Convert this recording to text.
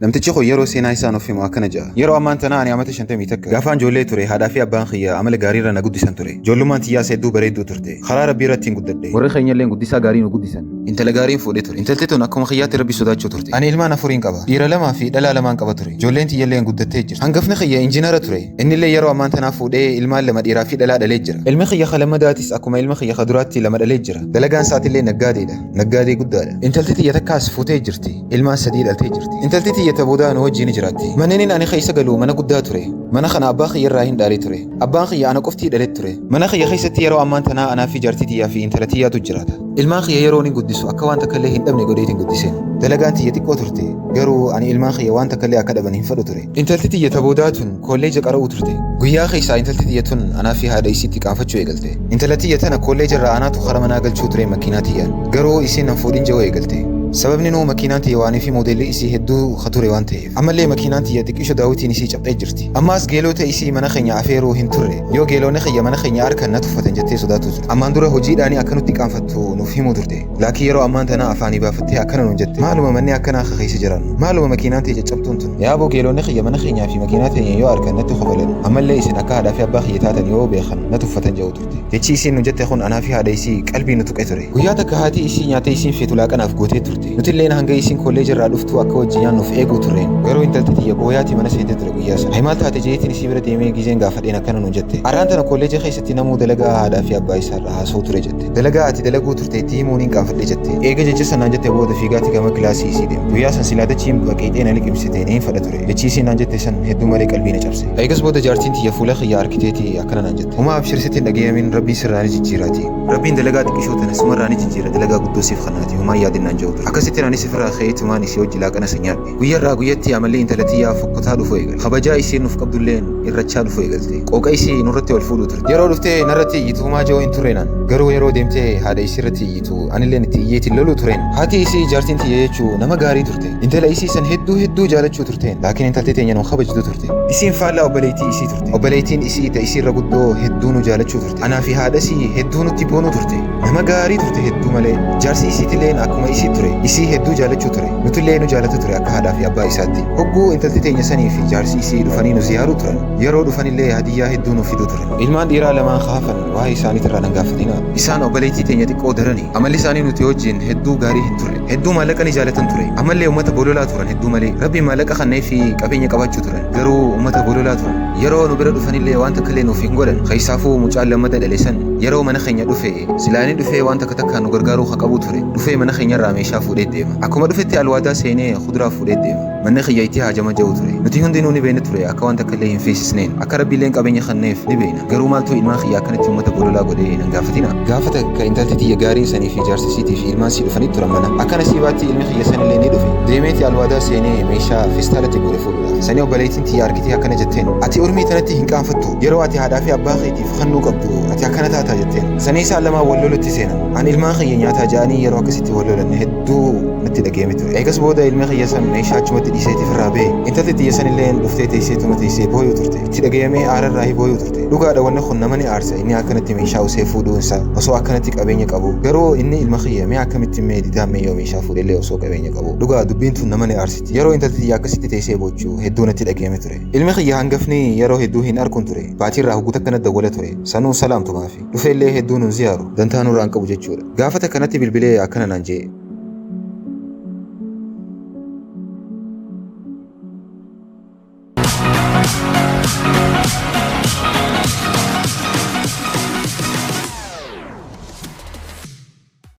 namtichi kun yeroo seenaa isaa nuuf himu akkana jedha. Yeroo ammaan tana ani amata 50 takka gaafaan ijoollee ture haadhaa fi abbaan kiyya amala gaariirra na guddisan ture. Ijoollummaan tiyyaas hedduu bareedduu turte. Karaa rabbii irratti hin guddadhe. Warri keenya illee guddisaa gaarii nu guddisan. Intala gaariin fuudhee ture. Intalti tun akkuma kiyyaatti rabbi sodaachuu turte. Ani ilmaan afuriin qaba. Dhiira lamaa fi dhalaa lamaan qaba ture. Ijoolleen tiyya illee guddattee jirti. Hangafni kiyya injiinara ture. Inni illee yeroo ammaan tanaa fuudhee ilmaan lama dhiiraa fi dhalaa dhalee jira. Ilmi kiyya kalamadaatis akkuma ilma kiyya kaduraatti lama dhalee jira. Dalagaan isaatillee naggaadeedha. Naggaadee guddaadha. Intalti tiyya takkaas fuutee jirti. Ilmaan sadii dhaltee jirti. Intalti tiyya taboodaa nu wajjin jiraatti. Manneen ani keessa galu mana guddaa ture. Mana kana abbaa kiyya irraa hin dhaalee ture. Abbaan kiyya ana qoftii dhalee ture. Mana kiyya keessatti yeroo ammaan tanaa anaa fi jaartii tiyyaa fi intala tiyyaatu jiraata. Ilmaan kiyya yeroo ni guddisu akka waan takka illee hin dhabne godheetiin guddiseen. Dalagaan tiyya xiqqoo turte. Garuu ani ilmaan kiyya waan takka illee akka dhaban hin fedhu ture. Intalti tiyya taboodaa tun kolleeja qara'uu turte. Guyyaa keessaa intalti tiyya tun anaa fi haadha isiitti qaanfachuu eegalte. Intala tiyya tana kolleeja irraa anaatu kara manaa galchuu ture makiinaa tiyyaan. Garuu isiin nan fuudhin jawaa eegalte. Sababni nuu makiinaan tiyya waanii fi moodelli isii hedduu khature waan ta'eef. Ammallee makiinaan tiyya xiqqisho daawwitiin isii cabxee jirti. Ammaas geelota isii mana keenya afeeruu hin turre. Yoo geelonni kiyya mana keenya harkaan na tuffatan jettee sodaatu turte. Ammaan dura hojiidhaanii akkanutti qaanfattu nuuf himuu turte. Laakiin yeroo ammaan tana afaanii baafattee akkana nuun jette. Maaluma manni akkanaa keessa jiran. Maaluma makiinaan tiyya caccabtuun tun. Yaaboo geelonni kiyya mana keenyaa fi makiinaa teenya yoo harkaan natti qofalan. Ammallee isin akka haadhaa fi abbaa kiyya taatan yoo beekan na tuffatan jedhu turte. Jechi isiin nu jette kun anaa fi haadha isii qalbii nu tuqe ture. Guyyaa takka haati isii nyaata isiin feetu laaqanaaf gootee turte. Nutillee hanga isiin kolleeja irraa dhuftu akka wajjin nuuf eeguu turreen. Garuu intalti tiyya booyaati mana seentee ture guyyaa sana. Himaal taate jeetiin isii bira deemee gizeen gaafadheen akkana nuun jette. Arraan tana kolleeja keessatti namuu dalagaa haadhaa fi abbaa isaa irraa haasa'u ture jette. Dalagaa ati dalaguu turte itti himuun hin qaanfadhe jette. Eega jecha sanaan jette booda fiigaati gama kilaasii isii deemte. Guyyaa san silaadachiin baqeexee na liqimsitee ni hin fedha ture. Jechi isiin naan jette san hedduu malee qalbii na cabse. Eegas booda jaartiin tiyya fuula kiyya arkiteetii akkana naan jette. Huma abshirsitiin dhagayamin rabbiin sirraa ni jijjiiraati. Rabbiin dalagaa xiqqishoo tana sumarraa ni jijjiira dalagaa guddoo siif kannaati. Humaa yaadinnaan jedhu ture. Akkasitti naanis ifirraa ka'eetumaan isii hojii laaqana sanyaadhe. Guyyarraa guyyatti amallee intalatiyyaa fokkotaa dhufuu eegalte. Kabajaa isiin nuuf qabdulleen irrachaa dhufuu eegalte. Qooqa isii nurratti wal fuudhuu turte. Yeroo dhuftee narratti iyyitu humaa ja'oo hin turreenan. Garuu yeroo deemtee haadha isii irratti iyyitu anilleen itti iyyeetiin loluu tureen. Haati isii jaartiin tiyya jechuu nama gaarii turte. Intala isii san hedduu jaalachuu turteen. Laakiin intalti teenya nu kabajtu turte. Isiin faallaa obboleettii isii turte. Obboleettiin isii ta isiirra guddoo hedduu nu jaalachuu turte. Anaa fi haadha isii hedduu nutti boonuu turte. Nama gaarii turte hedduu malee. Jaarsi isiitilleen akkuma isii ture. Isii hedduu jaalachuu ture. Nutillee nu jaalatu ture akka haadhaa fi abbaa isaatti. Hogguu intalti teenya sanii fi jaarsi isii dhufanii nu ziyaaruu turan. Yeroo dhufanillee hadiyyaa hedduu nuuf fiduu turan. Ilmaan dhiiraa lamaan kaafan waa'ee isaaniitirraa nan gaafatina. Isaan obboleettii teenya xiqqoo darani. Amalli isaanii nuti wajjin hedduu gaarii hin turre. Hedduu maallaqa ni jaalatan ture. Ammallee uummata bololaa turan hedduu malee. Rabbi maallaqa kannee fi qabeenya qabaachuu turan. Garuu uummata bololaa turan. Yeroo nu bira dhufanillee waan takka illee nuuf hin godhan. Keessaafuu mucaan lammata dhaleessan yeroo mana keenya dhufe silaanii dhufee waan takka takkaan nu gargaaruu haa qabu ture. Dhufee mana keenyarraa meeshaa fuudhee deema. Akkuma dhufetti alwaadaa seenee kuduraa fuudhee deema. Manni kiyya itti haajama jedhu ture. Nuti hundinuu ni beekna ture akka waan takka illee hin feesisneen. Akka rabbiilleen qabeenya kanneef ni beekna. Garuu maaltu ilmaan kiyya akkanatti uummata bololaa godhee nan gaafatina. Gaafata akka intalti tiyya gaariin sanii fi jaarsisiitii fi ilmaan sii dhufanitti turan mana. Akkana siibaatti ilmi kiyya sanillee ni dhufe. Deemeeti alwaadaa seenee meeshaa feestaalatti godhe fuudhuudha. Sanii obboleettiin tiyya arkitee akkana jetteen. Ati ormii tanatti hin qaanfattu. Yeroo ati haadhaa fi abbaa keetiif kannuu qabdu ati akkana taataa jetteen. Sanii isaan lamaan wal lolutti seenan. Ani ilmaan kiyya nyaataa ja'anii yeroo akkasitti wal lolan hedduu natti dhagahame ture. Eegas booda ilmi kiyya san meeshaa achumatti dhiiseetiif irraa ba'e. Intalti tiyya sanillee dhuftee teesseetuma teessee booyuu turte. Itti dhagahamee aararraa booyuu turte. Dhugaadha wanni kun nama ni aarsa inni akkanatti meeshaa usee fuudhuunsa osoo akkanatti qabeenya qabu. Garuu inni ilma kiyya mee akkamitti mee didaamee yoo meeshaa fuudhellee osoo qabeenya qabu. Dhugaa dubbiin tun nama ni aarsiti. Yeroo intalti tiyya akkasitti teessee boochuu hedduu natti dhagahame ture. Ilmi kiyya hangafni yeroo hedduu hin arkuun ture. Baatiirraa hogguuta akkanatti dawwala ture. Sanuu salaamtumaafi. Dhufeellee hedduu nun ziyaaru. Dantaa nurraan qabu jechuudha. Gaafata kanatti bilbilee akkana naan jee